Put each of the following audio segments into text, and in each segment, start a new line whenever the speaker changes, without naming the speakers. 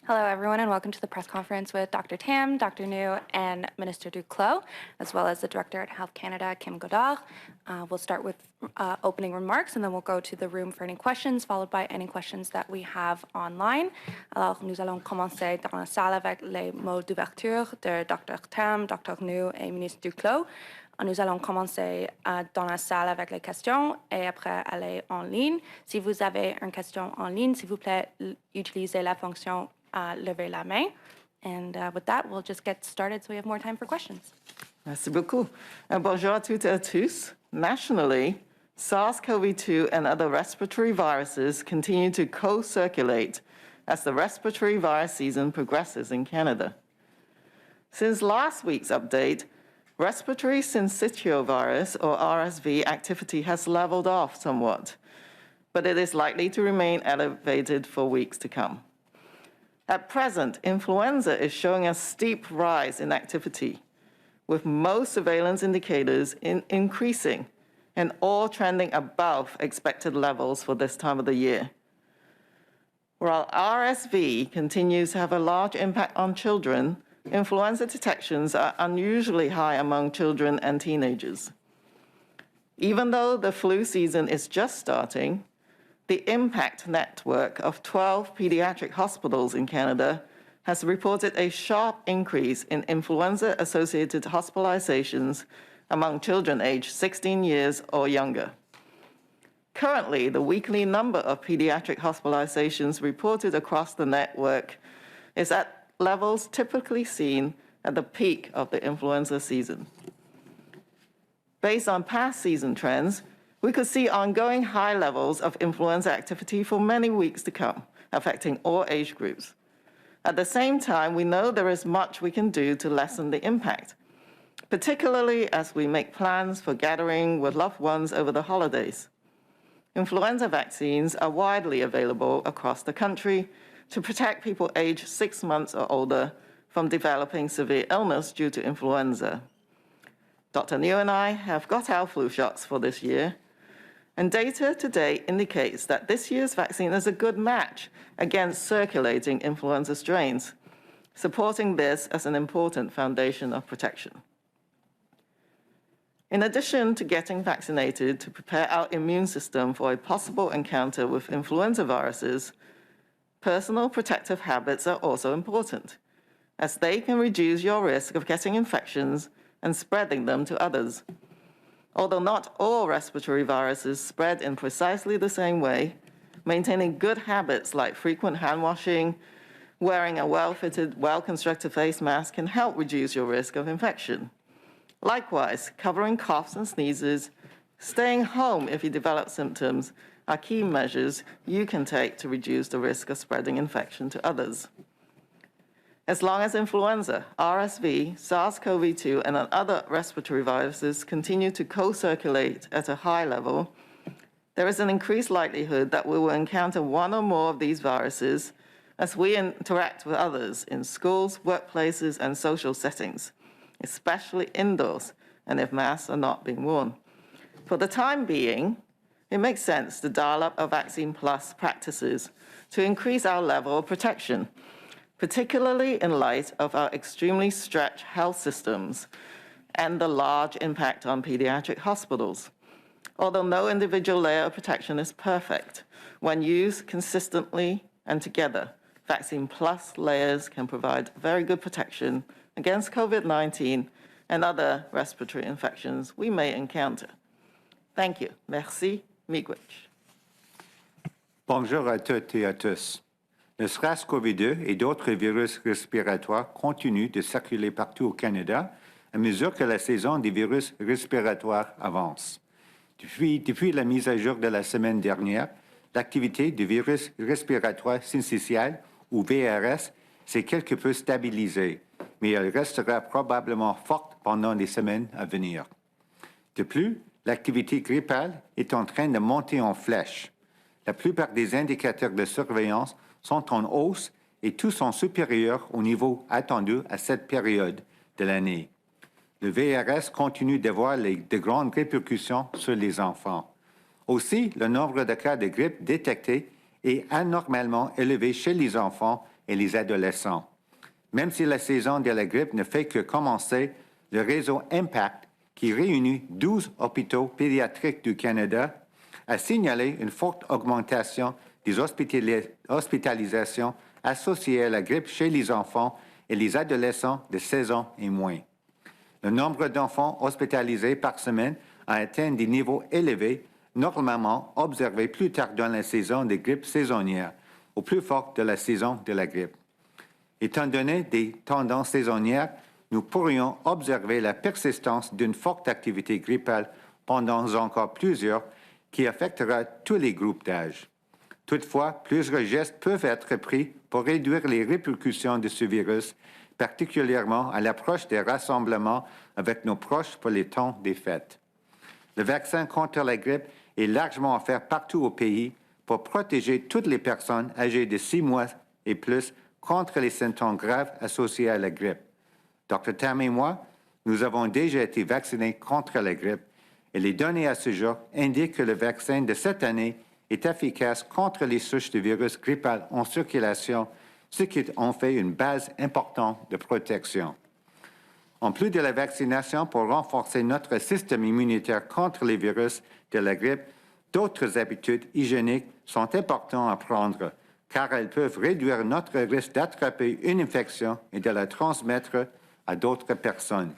Hello, everyone, and welcome to the press conference with Dr. Tam, Dr. Njoo, and Minister Duclos, as well as the Director at Health Canada, Kim Godard. We'll start with opening remarks, and then we'll go to the room for any questions, followed by any questions that we have online. Alors, nous allons commencer dans la salle avec les mots d'ouverture de Dr. Tam, Dr. Njoo et Ministre Duclos. Nous allons commencer dans la salle avec les questions et après aller en ligne. Si vous avez une question en ligne, s'il vous plaît, utilisez la fonction lever la main. And with that, we'll just get started so we have more time for questions.
Merci beaucoup. Bonjour à toutes et à tous. Nationally, SARS-CoV-2 and other respiratory viruses continue to co-circulate as the respiratory virus season progresses in Canada. Since last week's update, respiratory syncytial virus, or RSV, activity has leveled off somewhat, but it is likely to remain elevated for weeks to come. At present, influenza is showing a steep rise in activity, with most surveillance indicators increasing and all trending above expected levels for this time of the year. While RSV continues to have a large impact on children, influenza detections are unusually high among children and teenagers. Even though the flu season is just starting, the IMPACT network of 12 pediatric hospitals in Canada has reported a sharp increase in influenza-associated hospitalizations among children aged 16 years or younger. Currently, the weekly number of pediatric hospitalizations reported across the network is at levels typically seen at the peak of the influenza season. Based on past season trends, we could see ongoing high levels of influenza activity for many weeks to come, affecting all age groups. At the same time, we know there is much we can do to lessen the impact, particularly as we make plans for gathering with loved ones over the holidays. Influenza vaccines are widely available across the country to protect people aged 6 months or older from developing severe illness due to influenza. Dr. Njoo and I have got our flu shots for this year, and data to date indicates that this year's vaccine is a good match against circulating influenza strains, supporting this as an important foundation of protection. In addition to getting vaccinated to prepare our immune system for a possible encounter with influenza viruses, personal protective habits are also important, as they can reduce your risk of getting infections and spreading them to others. Although not all respiratory viruses spread in precisely the same way, maintaining good habits like frequent hand washing, wearing a well-fitted, well-constructed face mask can help reduce your risk of infection. Likewise, covering coughs and sneezes, staying home if you develop symptoms are key measures you can take to reduce the risk of spreading infection to others. As long as influenza, RSV, SARS-CoV-2, and other respiratory viruses continue to co-circulate at a high level, there is an increased likelihood that we will encounter one or more of these viruses as we interact with others in schools, workplaces, and social settings, especially indoors, and if masks are not being worn. For the time being, it makes sense to dial up our Vaccine Plus practices to increase our level of protection, particularly in light of our extremely stretched health systems and the large impact on pediatric hospitals. Although no individual layer of protection is perfect, when used consistently and together, Vaccine Plus layers can provide very good protection against COVID-19 and other respiratory infections we may encounter. Thank you. Merci. Miigwech.
Bonjour à toutes et à tous. Le SARS-CoV-2 et d'autres virus respiratoires continuent de circuler partout au Canada à mesure que la saison des virus respiratoires avance. Depuis la mise à jour de la semaine dernière, l'activité du virus respiratoire syncytial, ou VRS, s'est quelque peu stabilisée, mais elle restera probablement forte pendant les semaines à venir. De plus, l'activité grippale est en train de monter en flèche. La plupart des indicateurs de surveillance sont en hausse et tous sont supérieurs au niveau attendu à cette période de l'année. Le VRS continue d'avoir de grandes répercussions sur les enfants. Aussi, le nombre de cas de grippe détectés est anormalement élevé chez les enfants et les adolescents. Même si la saison de la grippe ne fait que commencer, le réseau Impact, qui réunit 12 hôpitaux pédiatriques du Canada, a signalé une forte augmentation des hospitalisations associées à la grippe chez les enfants et les adolescents de 16 ans et moins. Le nombre d'enfants hospitalisés par semaine a atteint des niveaux élevés, normalement observés plus tard dans la saison de grippe saisonnière, au plus fort de la saison de la grippe. Étant donné des tendances saisonnières, nous pourrions observer la persistance d'une forte activité grippale pendant encore plusieurs qui affectera tous les groupes d'âge. Toutefois, plusieurs gestes peuvent être pris pour réduire les répercussions de ce virus, particulièrement à l'approche des rassemblements avec nos proches pour les temps des fêtes. Le vaccin contre la grippe est largement offert partout au pays pour protéger toutes les personnes âgées de 6 mois et plus contre les symptômes graves associés à la grippe. Dr. Tam et moi, nous avons déjà été vaccinés contre la grippe et les données à ce jour indiquent que le vaccin de cette année est efficace contre les souches de virus grippal en circulation, ce qui en fait une base importante de protection. En plus de la vaccination pour renforcer notre système immunitaire contre les virus de la grippe, d'autres habitudes hygiéniques sont importantes à prendre, car elles peuvent réduire notre risque d'attraper une infection et de la transmettre à d'autres personnes.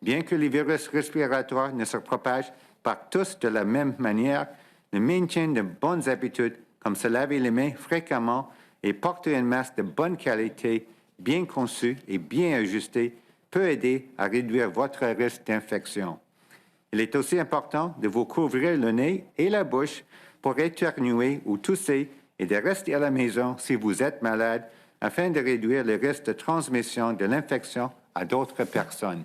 Bien que les virus respiratoires ne se propagent pas tous de la même manière, le maintien de bonnes habitudes, comme se laver les mains fréquemment et porter un masque de bonne qualité, bien conçu et bien ajusté, peut aider à réduire votre risque d'infection. Il est aussi important de vous couvrir le nez et la bouche pour éternuer ou tousser et de rester à la maison si vous êtes malade afin de réduire le risque de transmission de l'infection à d'autres personnes.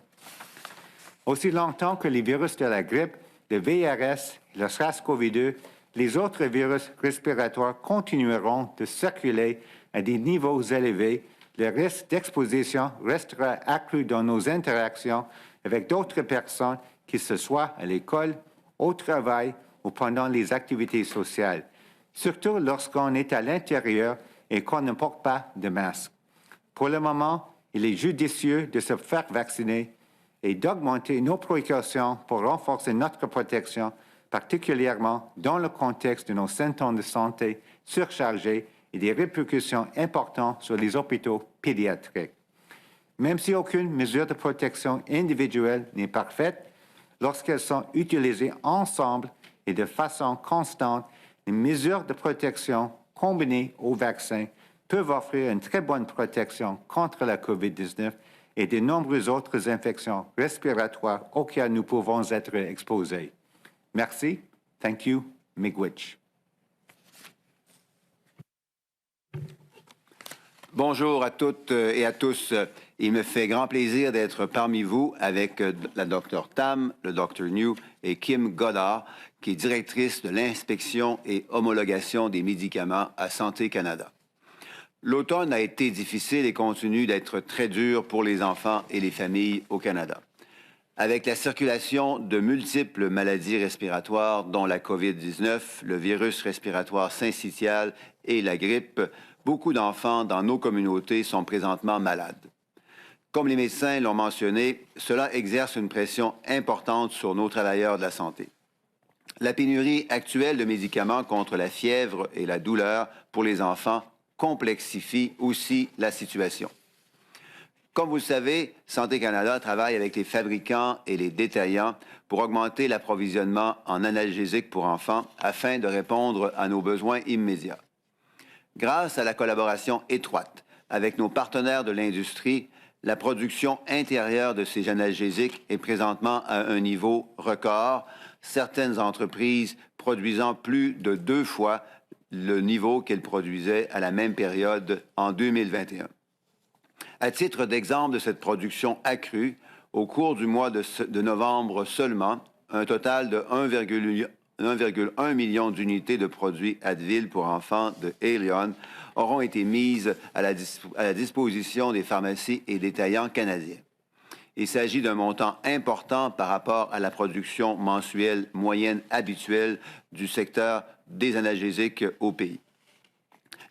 Aussi longtemps que les virus de la grippe, le VRS, le SARS-CoV-2, les autres virus respiratoires continueront de circuler à des niveaux élevés, le risque d'exposition restera accru dans nos interactions avec d'autres personnes, que ce soit à l'école, au travail ou pendant les activités sociales, surtout lorsqu'on est à l'intérieur et qu'on ne porte pas de masque. Pour le moment, il est judicieux de se faire vacciner et d'augmenter nos précautions pour renforcer notre protection, particulièrement dans le contexte de nos symptômes de santé surchargés et des répercussions importantes sur les hôpitaux pédiatriques. Même si aucune mesure de protection individuelle n'est parfaite, lorsqu'elles sont utilisées ensemble et de façon constante, les mesures de protection combinées au vaccin peuvent offrir une très bonne protection contre la COVID-19 et de nombreuses autres infections respiratoires auxquelles nous pouvons être exposés. Merci. Thank you. Miigwech.
Bonjour à toutes et à tous. Il me fait grand plaisir d'être parmi vous avec la Dr Tam, le Dr Njoo et Kim Godard, qui est directrice de l'inspection et homologation des médicaments à Santé Canada. L'automne a été difficile et continue d'être très dur pour les enfants et les familles au Canada. Avec la circulation de multiples maladies respiratoires, dont la COVID-19, le virus respiratoire syncytial et la grippe, beaucoup d'enfants dans nos communautés sont présentement malades. Comme les médecins l'ont mentionné, cela exerce une pression importante sur nos travailleurs de la santé. La pénurie actuelle de médicaments contre la fièvre et la douleur pour les enfants complexifie aussi la situation. Comme vous le savez, Santé Canada travaille avec les fabricants et les détaillants pour augmenter l'approvisionnement en analgésiques pour enfants afin de répondre à nos besoins immédiats. Grâce à la collaboration étroite avec nos partenaires de l'industrie, la production intérieure de ces analgésiques est présentement à un niveau record, certaines entreprises produisant plus de 2 fois le niveau qu'elles produisaient à la même période en 2021. À titre d'exemple de cette production accrue, au cours du mois de novembre seulement, un total de 1,1 million d'unités de produits Advil pour enfants de Haleon auront été mises à la disposition des pharmacies et détaillants canadiens. Il s'agit d'un montant important par rapport à la production mensuelle moyenne habituelle du secteur des analgésiques au pays.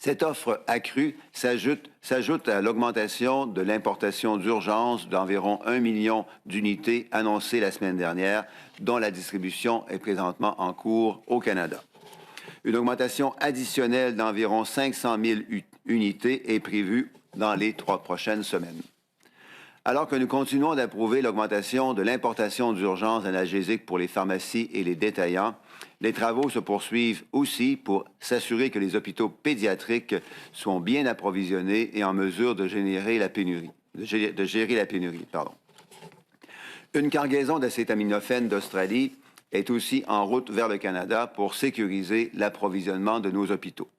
Cette offre accrue s'ajoute à l'augmentation de l'importation d'urgence d'environ 1 million d'unités annoncées la semaine dernière, dont la distribution est présentement en cours au Canada. Une augmentation additionnelle d'environ 500 000 unités est prévue dans les 3 prochaines semaines. Alors que nous continuons d'approuver l'augmentation de l'importation d'urgence analgésique pour les pharmacies et les détaillants, les travaux se poursuivent aussi pour s'assurer que les hôpitaux pédiatriques sont bien approvisionnés et en mesure de gérer la pénurie. Une cargaison d'acétaminophène d'Australie est aussi en route vers le Canada pour sécuriser l'approvisionnement de nos hôpitaux.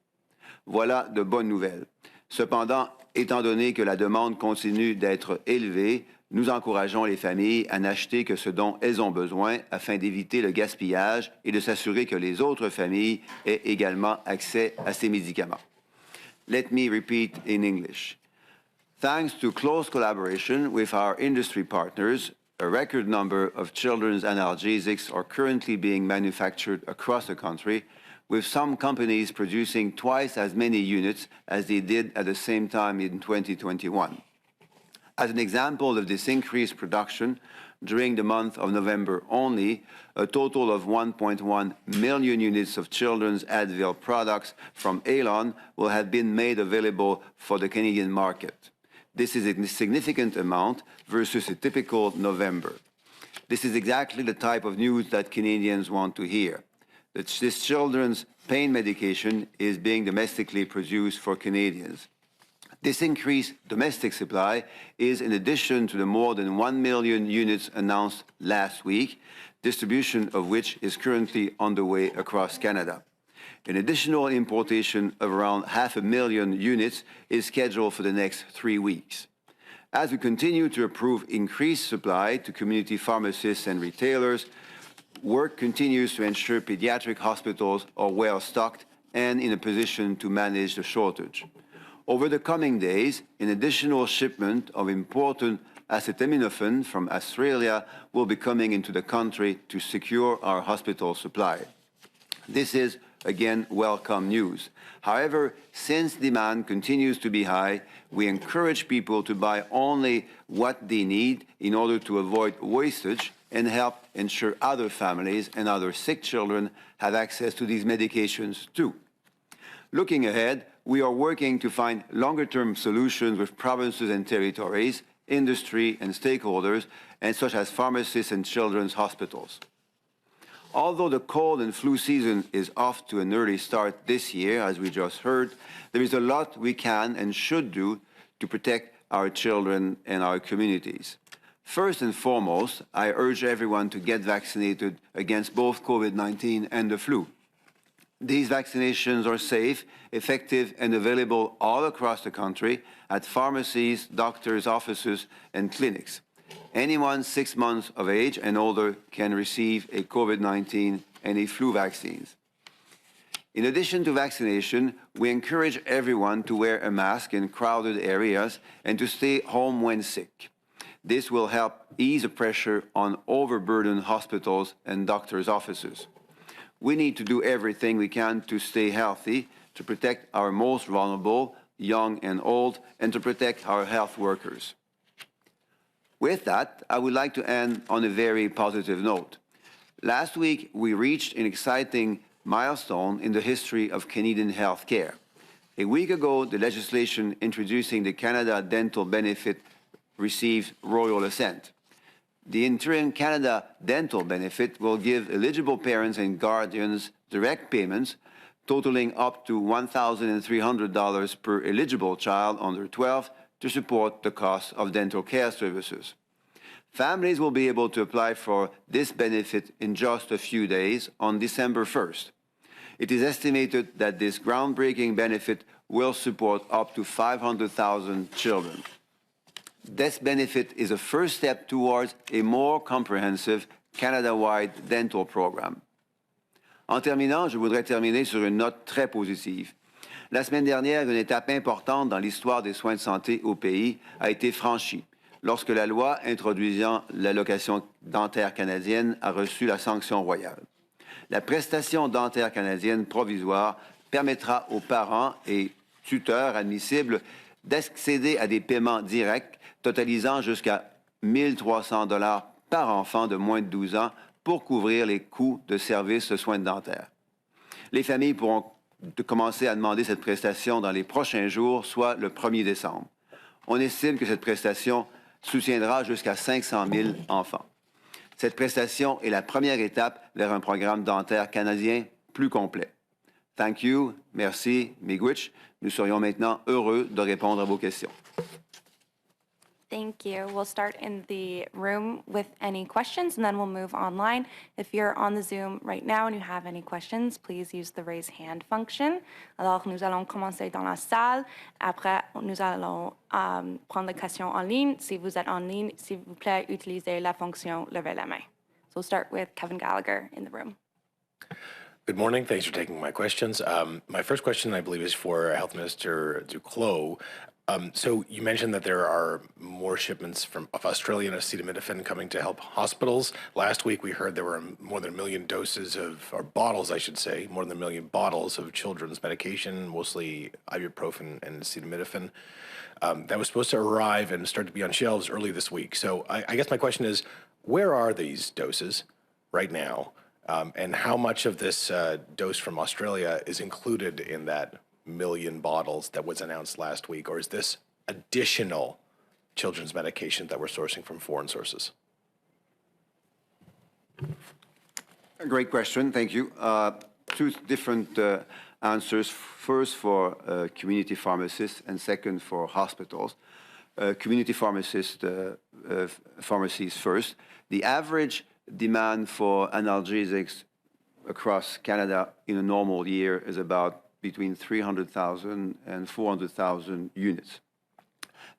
Voilà de bonnes nouvelles. Cependant, étant donné que la demande continue d'être élevée, nous encourageons les familles à n'acheter que ce dont elles ont besoin afin d'éviter le gaspillage et de s'assurer que les autres familles aient également accès à ces médicaments. Let me repeat in English. Thanks to close collaboration with our industry partners, a record number of children's analgesics are currently being manufactured across the country, with some companies producing twice as many units as they did at the same time in 2021. As an example of this increased production, during the month of November only, a total of 1.1 million units of children's Advil products from Alon will have been made available for the Canadian market. This is a significant amount versus a typical November. This is exactly the type of news that Canadians want to hear. That this children's pain medication is being domestically produced for Canadians. This increased domestic supply is in addition to the more than 1 million units announced last week, distribution of which is currently underway across Canada. An additional importation of around 500,000 units is scheduled for the next 3 weeks. As we continue to approve increased supply to community pharmacists and retailers, work continues to ensure pediatric hospitals are well stocked and in a position to manage the shortage. Over the coming days, an additional shipment of important acetaminophen from Australia will be coming into the country to secure our hospital supply. This is, again, welcome news. However, since demand continues to be high, we encourage people to buy only what they need in order to avoid wastage and help ensure other families and other sick children have access to these medications too. Looking ahead, we are working to find longer-term solutions with provinces and territories, industry and stakeholders, and such as pharmacists and children's hospitals. Although the cold and flu season is off to an early start this year, as we just heard, there is a lot we can and should do to protect our children and our communities. First and foremost, I urge everyone to get vaccinated against both COVID-19 and the flu. These vaccinations are safe, effective, and available all across the country at pharmacies, doctors' offices, and clinics. Anyone 6 months of age and older can receive a COVID-19 and a flu vaccines. In addition to vaccination, we encourage everyone to wear a mask in crowded areas and to stay home when sick. This will help ease the pressure on overburdened hospitals and doctors' offices. We need to do everything we can to stay healthy, to protect our most vulnerable, young and old, and to protect our health workers. With that, I would like to end on a very positive note. Last week, we reached an exciting milestone in the history of Canadian healthcare. A week ago, the legislation introducing the Canada Dental Benefit received royal assent. The interim Canada Dental Benefit will give eligible parents and guardians direct payments totaling up to $1,300 per eligible child under 12 to support the cost of dental care services. Families will be able to apply for this benefit in just a few days on December 1st. It is estimated that this groundbreaking benefit will support up to 500,000 children. This benefit is a first step towards a more comprehensive Canada-wide dental program. En terminant, je voudrais terminer sur une note très positive. La semaine dernière, une étape importante dans l'histoire des soins de santé au pays a été franchie lorsque la loi introduisant l'allocation dentaire canadienne a reçu la sanction royale. La prestation dentaire canadienne provisoire permettra aux parents et tuteurs admissibles d'accéder à des paiements directs totalisant jusqu'à 1 300 $ par enfant de moins de 12 ans pour couvrir les coûts de services de soins dentaires. Les familles pourront commencer à demander cette prestation dans les prochains jours, soit le 1er décembre. On estime que cette prestation soutiendra jusqu'à 500 000 enfants. Cette prestation est la première étape vers un programme dentaire canadien plus complet. Thank you, merci, miigwech. Nous serions maintenant heureux de répondre à vos questions.
Thank you. We'll start in the room with any questions, and then we'll move online. If you're on the Zoom right now and you have any questions, please use the raise hand function. Alors, nous allons commencer dans la salle. Après, nous allons prendre les questions en ligne. Si vous êtes en ligne, s'il vous plaît, utilisez la fonction lever la main. So we'll start with Kevin Gallagher in the room.
Good morning. Thanks for taking my questions. My first question, I believe, is for Health Minister Duclos. So you mentioned that there are more shipments of Australian acetaminophen coming to help hospitals. Last week, we heard there were more than 1 million doses or bottles, I should say, more than 1 million bottles of children's medication, mostly ibuprofen and acetaminophen, that was supposed to arrive and start to be on shelves early this week. So I guess my question is, where are these doses right now? And how much of this dose from Australia is included in that 1 million bottles that was announced last week? Or is this additional children's medication that we're sourcing from foreign sources?
A great question, thank you. Two different answers. First for community pharmacists and second for hospitals. Community pharmacies first. The average demand for analgesics across Canada in a normal year is about between 300,000 and 400,000 units.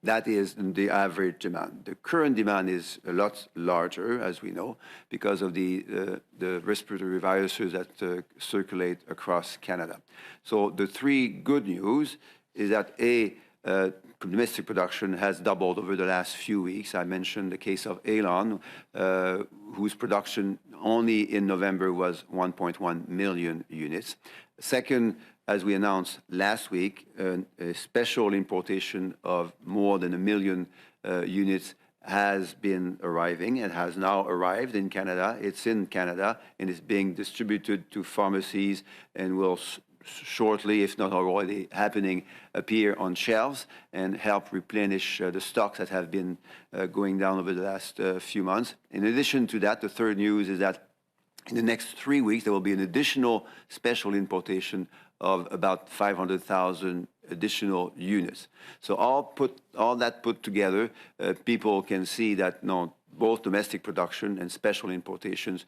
That is the average demand. The current demand is a lot larger, as we know, because of the respiratory viruses that circulate across Canada. So the three good news is that domestic production has doubled over the last few weeks. I mentioned the case of Elon, whose production only in November was 1.1 million units. Second, as we announced last week, a special importation of more than 1 million units has been arriving and has now arrived in Canada. It's in Canada and is being distributed to pharmacies and will shortly, if not already happening, appear on shelves and help replenish the stocks that have been going down over the last few months. In addition to that, the third news is that in the next 3 weeks, there will be an additional special importation of about 500,000 additional units. So all that put together, people can see that both domestic production and special importations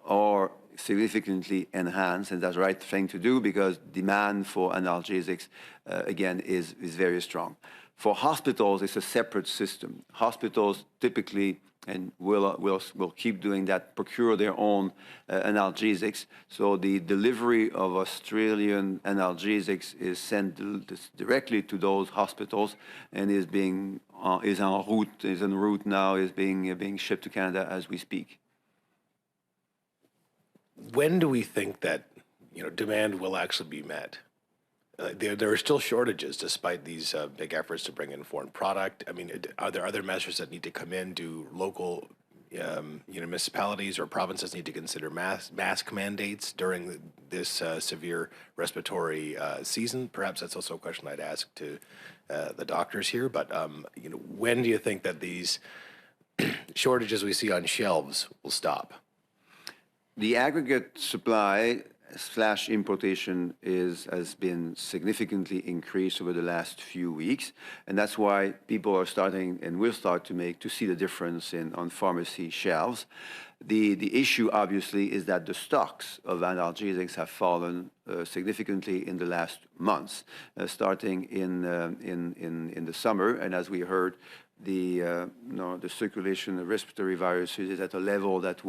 are significantly enhanced, and that's the right thing to do because demand for analgesics, again, is very strong. For hospitals, it's a separate system. Hospitals typically, and will keep doing that, procure their own analgesics. So the delivery of Australian analgesics is sent directly to those hospitals and is en route now, is being shipped to Canada as we speak.
When do we think that demand will actually be met? There are still shortages despite these big efforts to bring in foreign product. I mean, are there other measures that need to come in? Do local municipalities or provinces need to consider mask mandates during this severe respiratory season? Perhaps that's also a question I'd ask to the doctors here. But when do you think that these shortages we see on shelves will stop?
The aggregate supply / importation has been significantly increased over the last few weeks, and that's why people are starting and will start to see the difference on pharmacy shelves. The issue, obviously, is that the stocks of analgesics have fallen significantly in the last months, starting in the summer, and as we heard, the circulation of respiratory viruses is at a level that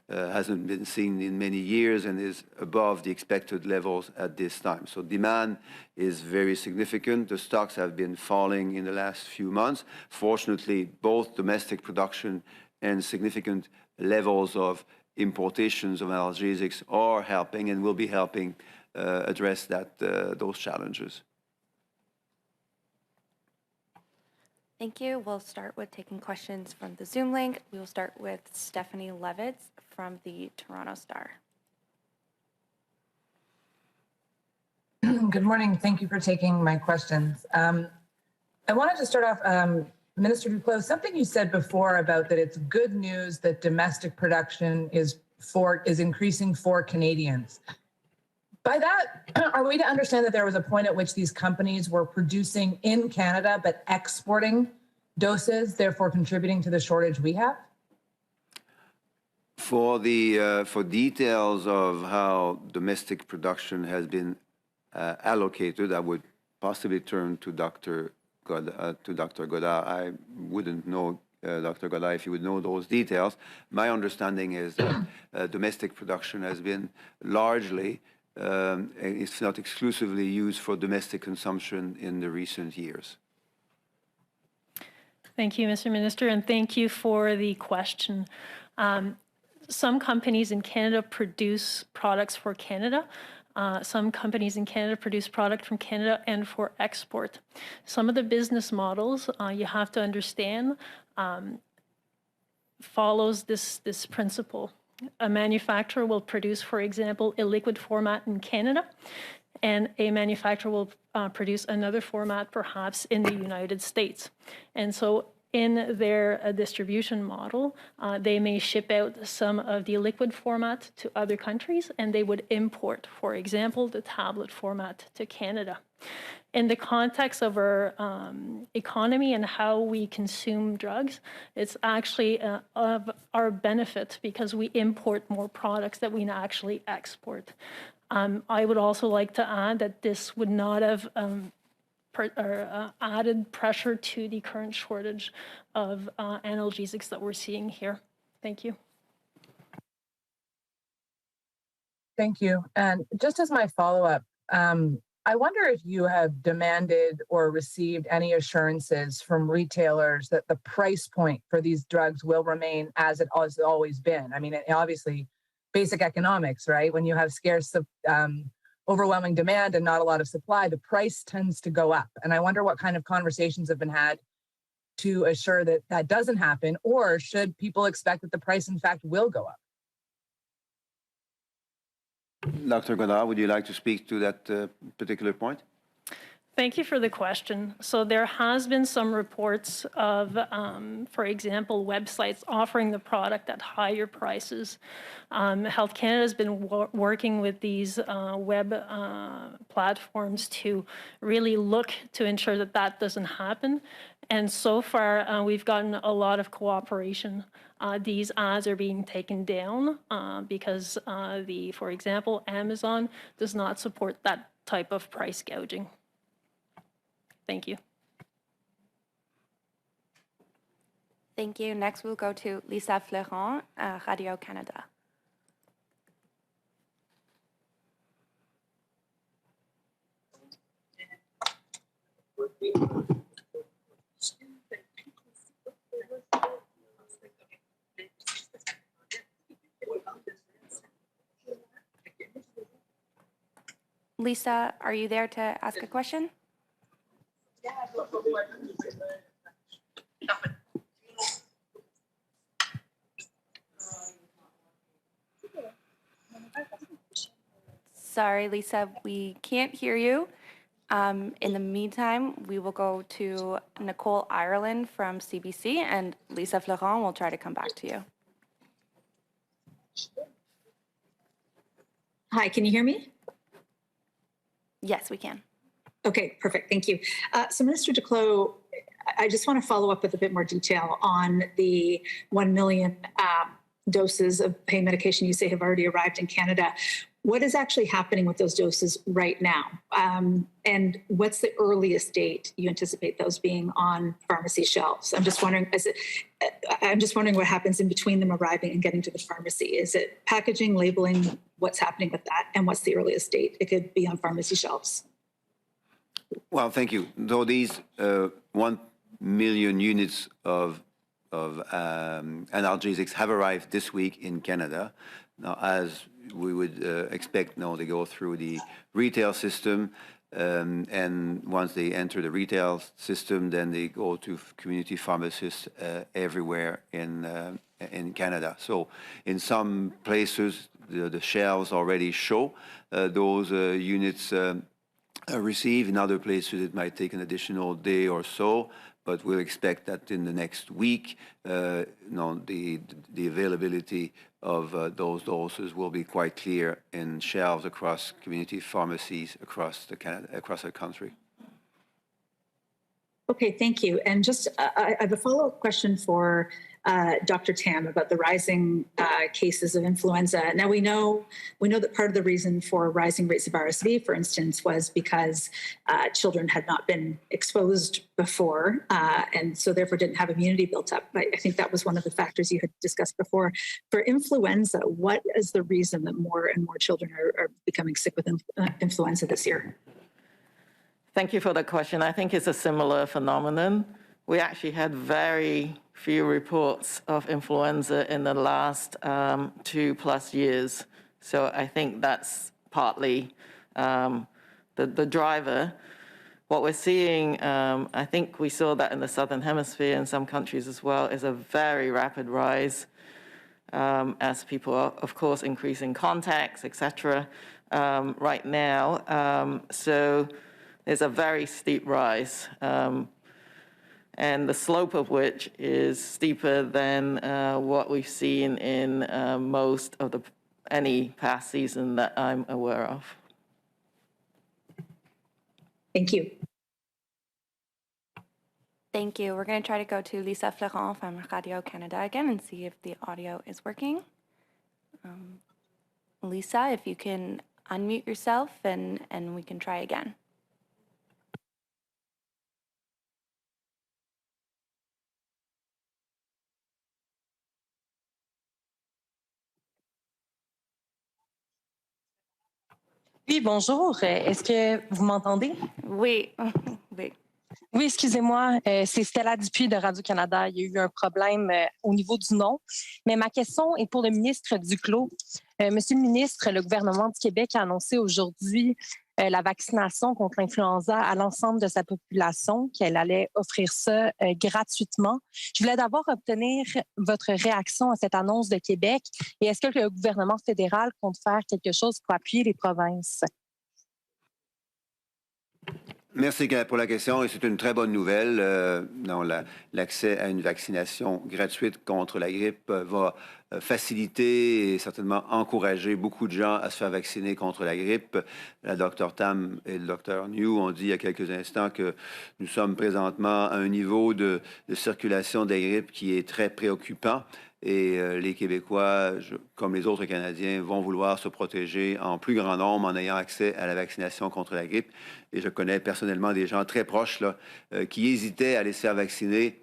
hasn't been seen in many years and is above the expected levels at this time. So demand is very significant. The stocks have been falling in the last few months. Fortunately, both domestic production and significant levels of importations of analgesics are helping and will be helping address those challenges.
Thank you. We'll start with taking questions from the Zoom link. We will start with Stephanie Levitz from the Toronto Star.
Good morning. Thank you for taking my questions. I wanted to start off, Minister Duclos, something you said before about that it's good news that domestic production is increasing for Canadians. By that, are we to understand that there was a point at which these companies were producing in Canada but exporting doses, therefore contributing to the shortage we have?
For details of how domestic production has been allocated, I would possibly turn to Dr. Godard. I wouldn't know, Dr. Godard, if you would know those details. My understanding is that domestic production has been largely, it's not exclusively used for domestic consumption in the recent years.
Thank you, Mr. Minister, and thank you for the question. Some companies in Canada produce products for Canada. Some companies in Canada produce product from Canada and for export. Some of the business models, you have to understand, follows this principle. A manufacturer will produce, for example, a liquid format in Canada, and a manufacturer will produce another format perhaps in the United States. And so in their distribution model, they may ship out some of the liquid format to other countries, and they would import, for example, the tablet format to Canada. In the context of our economy and how we consume drugs, it's actually of our benefit because we import more products that we actually export. I would also like to add that this would not have added pressure to the current shortage of analgesics that we're seeing here. Thank you.
Thank you. And just as my follow-up, I wonder if you have demanded or received any assurances from retailers that the price point for these drugs will remain as it has always been. I mean, obviously, basic economics, right? When you have scarce, overwhelming demand and not a lot of supply, the price tends to go up. And I wonder what kind of conversations have been had to assure that that doesn't happen, or should people expect that the price, in fact, will go up?
Dr. Godard, would you like to speak to that particular point?
Thank you for the question. So there has been some reports of, for example, websites offering the product at higher prices. Health Canada has been working with these web platforms to really look to ensure that that doesn't happen. And so far, we've gotten a lot of cooperation. These ads are being taken down because for example, Amazon does not support that type of price gouging. Thank you.
Thank you. Next, we'll go to Lisa Fleuron, Radio Canada. Lisa, are you there to ask a question? Sorry, Lisa, we can't hear you. In the meantime, we will go to Nicole Ireland from CBC, and Lisa Fleuron will try to come back to you.
Hi, can you hear me?
Yes, we can.
Okay, perfect. Thank you. So Minister Duclos, I just want to follow up with a bit more detail on the 1 million doses of pain medication you say have already arrived in Canada. What is actually happening with those doses right now? And what's the earliest date you anticipate those being on pharmacy shelves? I'm just wondering, what happens in between them arriving and getting to the pharmacy. Is it packaging, labeling? What's happening with that? And what's the earliest date it could be on pharmacy shelves?
Well, thank you. Though these 1 million units of analgesics have arrived this week in Canada, now as we would expect, now they go through the retail system. And once they enter the retail system, then they go to community pharmacists everywhere in Canada. So in some places, the shelves already show those units receive. In other places, it might take an additional day or so, but we'll expect that in the next week, the availability of those doses will be quite clear in shelves across community pharmacies across the country.
Okay, thank you. And just I have a follow-up question for Dr. Tam about the rising cases of influenza. Now we know that part of the reason for rising rates of RSV, for instance, was because children had not been exposed before, and so therefore didn't have immunity built up. I think that was one of the factors you had discussed before. For influenza, what is the reason that more and more children are becoming sick with influenza this year?
Thank you for the question. I think it's a similar phenomenon. We actually had very few reports of influenza in the last 2+ years. So I think that's partly the driver. What we're seeing, I think we saw that in the Southern Hemisphere in some countries as well, is a very rapid rise as people are, of course, increasing contacts, etc. Right now. So there's a very steep rise. And the slope of which is steeper than what we've seen in most of any past season that I'm aware of.
Thank you.
Thank you. We're going to try to go to Lisa Florent from Radio Canada again and see if the audio is working. Lisa, if you can unmute yourself and we can try again.
Oui, bonjour. Est-ce que vous m'entendez?
Oui, oui.
Oui, excusez-moi. C'est Stella Dupuis de Radio-Canada. Il y a eu un problème au niveau du nom. Mais ma question est pour le ministre Duclos. Monsieur le ministre, le gouvernement du Québec a annoncé aujourd'hui la vaccination contre l'influenza à l'ensemble de sa population, qu'elle allait offrir ça gratuitement. Je voulais d'abord obtenir votre réaction à cette annonce de Québec et est-ce que le gouvernement fédéral compte faire quelque chose pour appuyer les provinces?
Merci pour la question et c'est une très bonne nouvelle. L'accès à une vaccination gratuite contre la grippe va faciliter et certainement encourager beaucoup de gens à se faire vacciner contre la grippe. La Dr Tam et le Dr Njoo ont dit il y a quelques instants que nous sommes présentement à un niveau de circulation de la grippe qui est très préoccupant. Et les Québécois, comme les autres Canadiens, vont vouloir se protéger en plus grand nombre en ayant accès à la vaccination contre la grippe. Et je connais personnellement des gens très proches là, qui hésitaient à aller se faire vacciner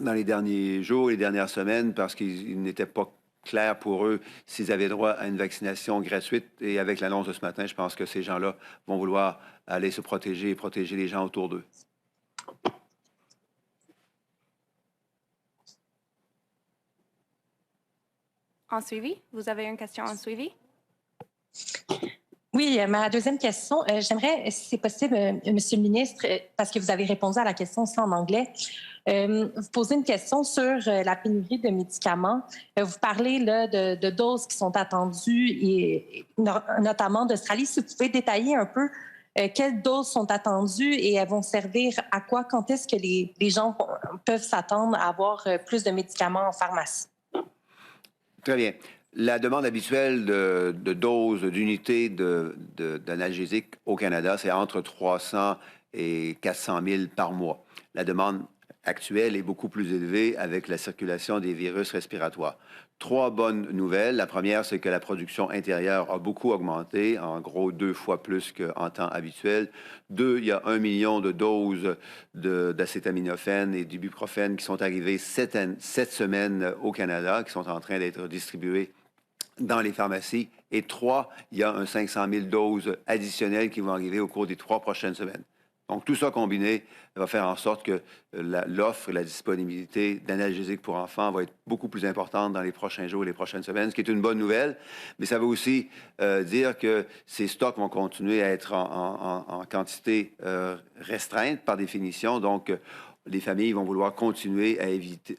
dans les derniers jours et les dernières semaines parce qu'il n'était pas clair pour eux s'ils avaient droit à une vaccination gratuite. Et avec l'annonce de ce matin, je pense que ces gens-là vont vouloir aller se protéger et protéger les gens autour d'eux.
En suivi, vous avez une question en suivi?
Oui, ma deuxième question, j'aimerais, si c'est possible, Monsieur le ministre, parce que vous avez répondu à la question aussi en anglais, vous poser une question sur la pénurie de médicaments. Vous parlez là, de doses qui sont attendues, et notamment d'Australie. Si vous pouvez détailler un peu quelles doses sont attendues et elles vont servir à quoi? Quand est-ce que les gens peuvent s'attendre à avoir plus de médicaments en pharmacie?
Très bien. La demande habituelle de doses, d'unités d'analgésiques au Canada, c'est entre 300 et 400 000 par mois. La demande actuelle est beaucoup plus élevée avec la circulation des virus respiratoires. 3 bonnes nouvelles. La première, c'est que la production intérieure a beaucoup augmenté, en gros 2 fois plus qu'en temps habituel. 2, il y a 1 million de doses d'acetaminophen et d'ibuprofène qui sont arrivées cette semaine au Canada, qui sont en train d'être distribuées dans les pharmacies. Et 3, il y a 500 000 doses additionnelles qui vont arriver au cours des 3 prochaines semaines. Donc, tout ça combiné va faire en sorte que l'offre et la disponibilité d'analgésiques pour enfants va être beaucoup plus importante dans les prochains jours et les prochaines semaines, ce qui est une bonne nouvelle. Mais ça veut aussi dire que ces stocks vont continuer à être en quantité restreinte par définition. Donc, les familles vont vouloir continuer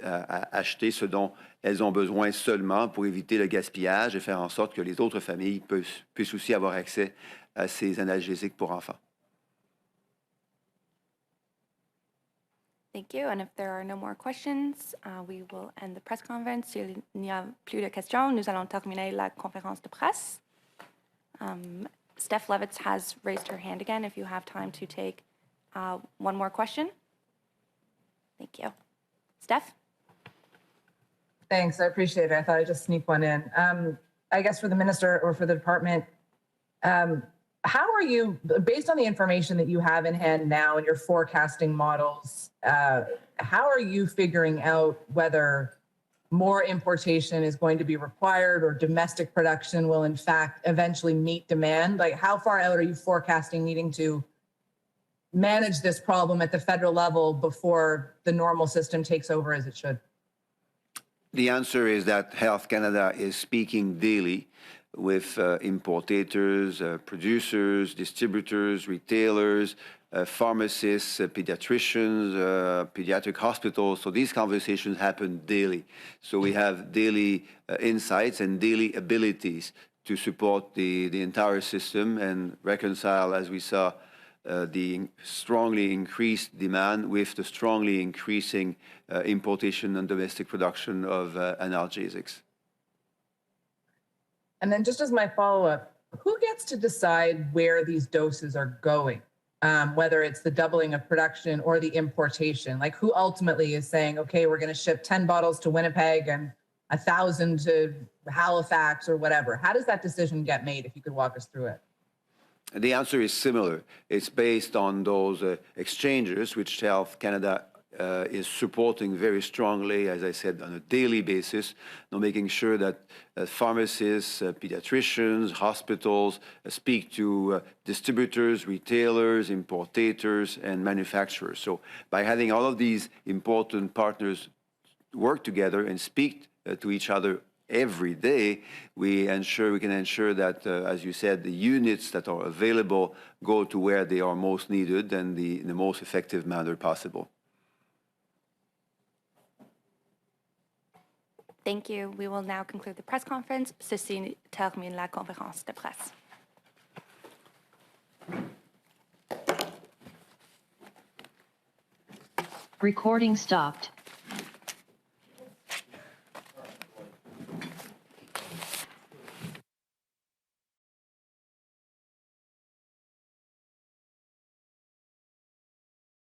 à acheter ce dont elles ont besoin seulement pour éviter le gaspillage et faire en sorte que les autres familles puissent aussi avoir accès à ces analgésiques pour enfants.
Thank you. And if there are no more questions, we will end the press conference. S'il n'y a plus de questions, nous allons terminer la conférence de presse. Steph Levitz has raised her hand again if you have time to take one more question. Thank you. Steph?
Thanks, I appreciate it. I thought I'd just sneak one in. I guess for the minister or for the department, how are you, based on the information that you have in hand now and your forecasting models, how are you figuring out whether more importation is going to be required or domestic production will in fact eventually meet demand? Like, how far out are you forecasting needing to manage this problem at the federal level before the normal system takes over as it should?
The answer is that Health Canada is speaking daily with importators, producers, distributors, retailers, pharmacists, pediatricians, pediatric hospitals. So these conversations happen daily. So we have daily insights and daily abilities to support the entire system and reconcile, as we saw, the strongly increased demand with the strongly increasing importation and domestic production of analgesics.
And then just as my follow-up, who gets to decide where these doses are going? Whether it's the doubling of production or the importation, like who ultimately is saying, okay, we're going to ship 10 bottles to Winnipeg and 1,000 to Halifax or whatever. How does that decision get made, if you could walk us through it?
The answer is similar. It's based on those exchanges, which Health Canada is supporting very strongly, as I said, on a daily basis, making sure that pharmacists, pediatricians, hospitals speak to distributors, retailers, importators, and manufacturers. So by having all of these important partners work together and speak to each other every day, we can ensure that, as you said, the units that are available go to where they are most needed and in the most effective manner possible.
Thank you. We will now conclude the press conference. Ceci termine la conférence de presse.
Recording stopped.